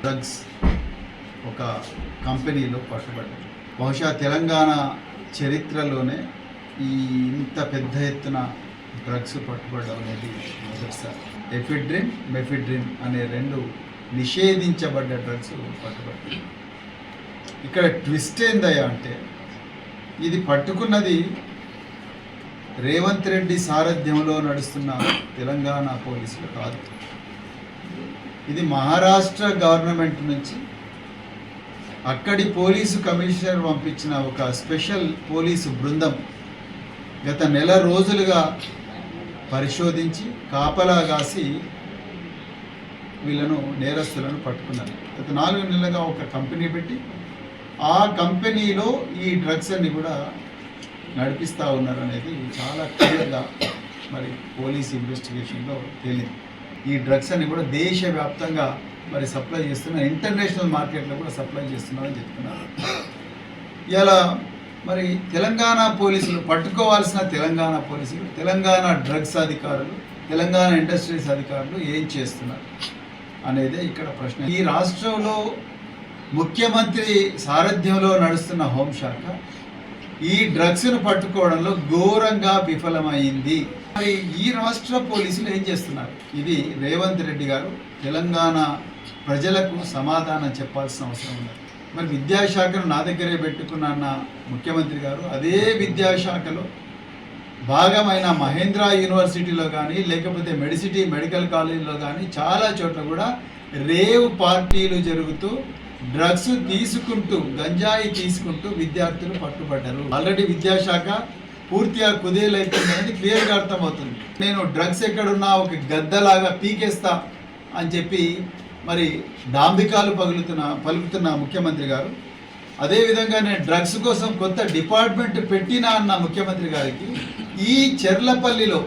Drugs ఒక కంపెనీలో పట్టుబడ్డారు. బహుశా తెలంగాణ చరిత్రలోనే ఇంత పెద్ద ఎత్తున డ్రగ్స్ పట్టుబడడం అనేది మొదటిసారి. ఎఫిడ్రిన్, మెఫిడ్రిన్ అనే రెండు నిషేధించబడ్డ డ్రగ్స్ పట్టుబడ్డాయి. ఇక్కడ ట్విస్ట్ ఏందయ్యా అంటే ఇది పట్టుకున్నది రేవంత్ రెడ్డి సారథ్యంలో నడుస్తున్న తెలంగాణ పోలీసులు కాదు. ఇది మహారాష్ట్ర గవర్నమెంట్ నుంచి అక్కడి పోలీసు కమిషనర్ పంపించిన ఒక స్పెషల్ పోలీసు బృందం గత నెల రోజులుగా పరిశోధించి కాపలా కాసి వీళ్ళను నేరస్తులను పట్టుకున్నారు. గత 4 నెలలుగా ఒక కంపెనీ పెట్టి ఆ కంపెనీలో ఈ డ్రగ్స్ అన్ని కూడా నడిపిస్తూ ఉన్నారు అనేది చాలా క్లియర్గా మరి పోలీస్ ఇన్వెస్టిగేషన్లో తేలింది. ఈ డ్రగ్స్ అన్ని కూడా దేశవ్యాప్తంగా మరి సప్లై చేస్తున్నారు, ఇంటర్నేషనల్ మార్కెట్లో కూడా సప్లై చేస్తున్నారని చెప్తున్నారు. ఇలా మరి తెలంగాణ పోలీసులు పట్టుకోవాల్సిన తెలంగాణ పోలీసులు, తెలంగాణ డ్రగ్స్ అధికారులు, తెలంగాణ ఇండస్ట్రీస్ అధికారులు ఏం చేస్తున్నారు అనేదే ఇక్కడ ప్రశ్న. ఈ రాష్ట్రంలో ముఖ్యమంత్రి సారథ్యంలో నడుస్తున్న హోంశాఖ ఈ డ్రగ్స్ను పట్టుకోవడంలో ఘోరంగా విఫలమైంది. మరి ఈ రాష్ట్ర పోలీసులు ఏం చేస్తున్నారు? ఇది రేవంత్ రెడ్డి గారు తెలంగాణ ప్రజలకు సమాధానం చెప్పాల్సిన అవసరం ఉంది. మరి విద్యాశాఖను నా దగ్గరే పెట్టుకున్న ముఖ్యమంత్రి గారు అదే విద్యాశాఖలో భాగమైన మహేంద్ర యూనివర్సిటీలో కానీ లేకపోతే మెడిసిటీ మెడికల్ కాలేజీలో కానీ చాలా చోట్ల కూడా రేవ్ పార్టీలు జరుగుతూ డ్రగ్స్ తీసుకుంటూ గంజాయి తీసుకుంటూ విద్యార్థులు పట్టుబడ్డారు. ఆల్రెడీ విద్యాశాఖ పూర్తిగా కుదేలైపోయింది అనేది క్లియర్గా అర్థమవుతుంది. నేను డ్రగ్స్ ఎక్కడున్నా ఒక గద్దలాగా పీకేస్తా అని చెప్పి మరి డాంబికాలు పలుకుతున్న ముఖ్యమంత్రి గారు, అదేవిధంగా నేను డ్రగ్స్ కోసం కొత్త డిపార్ట్మెంట్ పెట్టినా అన్న ముఖ్యమంత్రి గారికి ఈ చెర్లపల్లిలో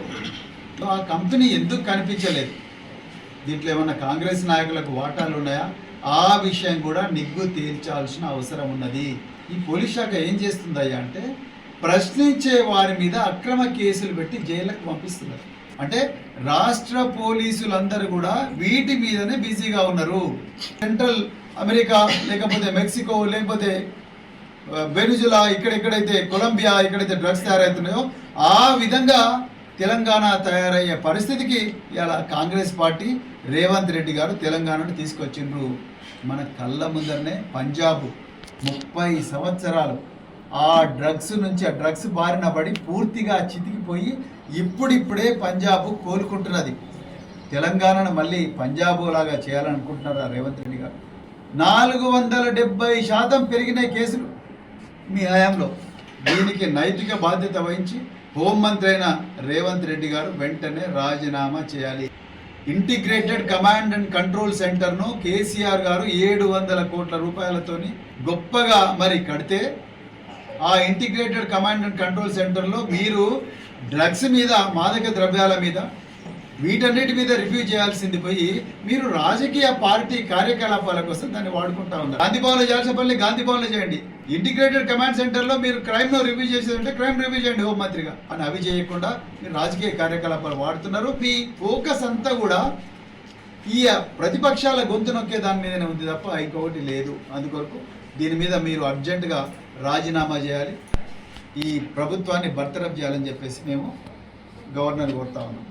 ఆ కంపెనీ ఎందుకు కనిపించలేదు? దీంట్లో ఏమన్నా కాంగ్రెస్ నాయకులకు వాటాలు ఉన్నాయా? ఆ విషయం కూడా నిగ్గు తేల్చాల్సిన అవసరం ఉన్నది. ఈ పోలీస్ శాఖ ఏం చేస్తుందయ్యా అంటే ప్రశ్నించే వారి మీద అక్రమ కేసులు పెట్టి జైలుకు పంపిస్తున్నారు. అంటే రాష్ట్ర పోలీసులందరూ కూడా వీటి మీదనే బిజీగా ఉన్నారు. సెంట్రల్ అమెరికా లేకపోతే మెక్సికో లేకపోతే వెనుజులా, ఇక్కడెక్కడైతే కొలంబియా, ఎక్కడైతే డ్రగ్స్ తయారవుతున్నాయో ఆ విధంగా తెలంగాణ తయారయ్యే పరిస్థితికి ఇలా కాంగ్రెస్ పార్టీ రేవంత్ రెడ్డి గారు తెలంగాణను తీసుకొచ్చిండ్రు. మన కళ్ళ ముందరనే పంజాబ్ 30 సంవత్సరాలు ఆ డ్రగ్స్ నుంచి ఆ డ్రగ్స్ బారిన పడి పూర్తిగా చితికిపోయి ఇప్పుడిప్పుడే పంజాబ్ కోలుకుంటున్నది. తెలంగాణను మళ్ళీ పంజాబ్ లాగా చేయాలనుకుంటున్నారా రేవంత్ రెడ్డి గారు? 470% పెరిగినాయి కేసులు మీ హయాంలో. దీనికి నైతిక బాధ్యత వహించి హోంమంత్రి అయిన రేవంత్ రెడ్డి గారు వెంటనే రాజీనామా చేయాలి. ఇంటిగ్రేటెడ్ కమాండ్ అండ్ కంట్రోల్ సెంటర్ను కేసీఆర్ గారు 700 కోట్ల రూపాయలతోని గొప్పగా మరి కడితే ఆ ఇంటిగ్రేటెడ్ కమాండ్ అండ్ కంట్రోల్ సెంటర్లో మీరు డ్రగ్స్ మీద, మాదక ద్రవ్యాల మీద, వీటన్నిటి మీద రివ్యూ చేయాల్సింది పోయి మీరు రాజకీయ పార్టీ కార్యకలాపాల కోసం దాన్ని వాడుకుంటా ఉన్నారు. గాంధీభవన్లో చేయాల్సిన పనులు గాంధీభవన్లో చేయండి. ఇంటిగ్రేటెడ్ కమాండ్ సెంటర్లో మీరు క్రైమ్ను రివ్యూ చేసేదంటే క్రైమ్ రివ్యూ చేయండి హోంమంత్రిగా. అని అవి చేయకుండా మీరు రాజకీయ కార్యకలాపాలు వాడుతున్నారు. మీ ఫోకస్ అంతా కూడా ఈ ప్రతిపక్షాల గొంతు నొక్కే దాని మీదనే ఉంది తప్ప ఇంకొకటి లేదు. అందుకొరకు దీని మీద మీరు అర్జెంటుగా రాజీనామా చేయాలి, ఈ ప్రభుత్వాన్ని బర్తరఫ్ చేయాలని చెప్పేసి మేము గవర్నర్ కోరుతా ఉన్నాం.